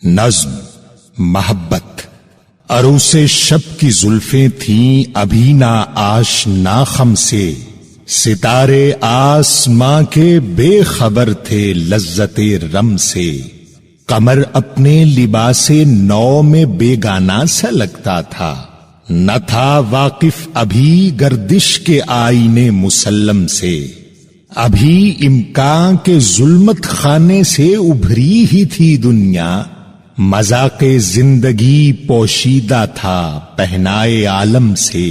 نظم محبت عروسے شب کی زلفیں تھیں ابھی نہ آشنا خم سے، ستارے آسماں کے بے خبر تھے لذت رم سے، قمر اپنے لباس نو میں بیگانہ سا لگتا تھا، نہ تھا واقف ابھی گردش کے آئینے مسلم سے، ابھی امکان کے ظلمت خانے سے ابھری ہی تھی دنیا، مذاق زندگی پوشیدہ تھا پہنائے عالم سے،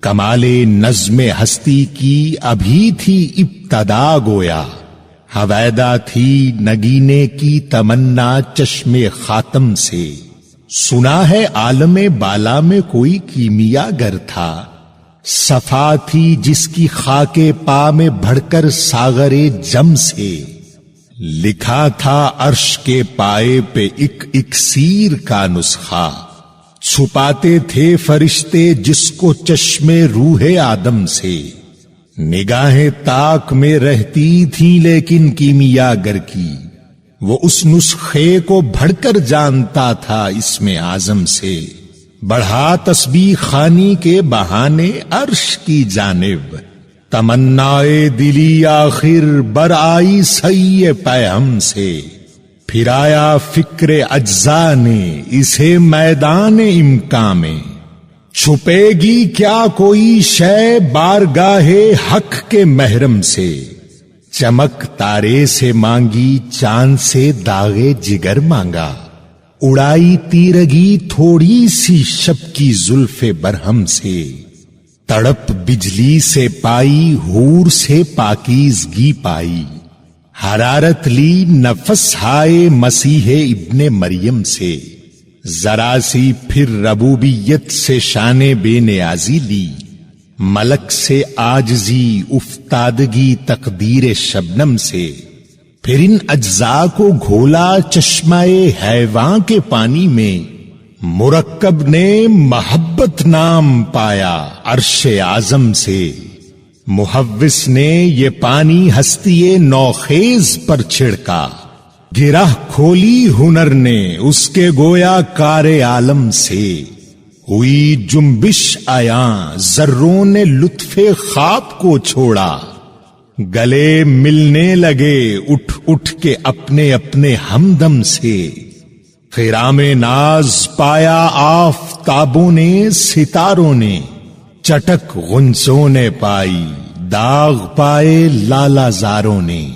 کمال نظم ہستی کی ابھی تھی ابتدا گویا، حویدا تھی نگینے کی تمنا چشم خاتم سے، سنا ہے عالم بالا میں کوئی کیمیا گر تھا، صفا تھی جس کی خاک پا میں بڑھ کر ساغر جم سے، لکھا تھا عرش کے پائے پہ ایک اکسیر کا نسخہ، چھپاتے تھے فرشتے جس کو چشم روح آدم سے، نگاہیں تاک میں رہتی تھیں لیکن کیمیا گر کی، وہ اس نسخے کو بڑھ کر جانتا تھا اسم اعظم سے، بڑھا تسبیح خوانی کے بہانے عرش کی جانب، تمنائے دلی آخر برآئی سی پیہم سے، پھرایا فکر اجزا نے اسے میدان امکان میں، چھپے گی کیا کوئی شے بارگاہ حق کے محرم سے، چمک تارے سے مانگی چاند سے داغے جگر مانگا، اڑائی تیرگی تھوڑی سی شب کی زلف برہم سے، تڑپ بجلی سے پائی حور سے پاکیزگی پائی، حرارت لی نفس ہائے مسیح ابن مریم سے، ذرا سی پھر ربوبیت سے شان بے نیازی لی، ملک سے عاجزی افتادگی تقدیر شبنم سے، پھر ان اجزاء کو گھولا چشمہ حیوان کے پانی میں، مرکب نے محبت نام پایا عرش اعظم سے، محوس نے یہ پانی ہستی نوخیز پر چھڑکا، گرہ کھولی ہنر نے اس کے گویا کار عالم سے، ہوئی جنبش عیاں ذروں نے لطف خواب کو چھوڑا، گلے ملنے لگے اٹھ اٹھ کے اپنے اپنے ہمدم سے، خرام ناز پایا آفتابوں نے ستاروں نے، چٹک غنچوں نے پائی داغ پائے لالا زاروں نے۔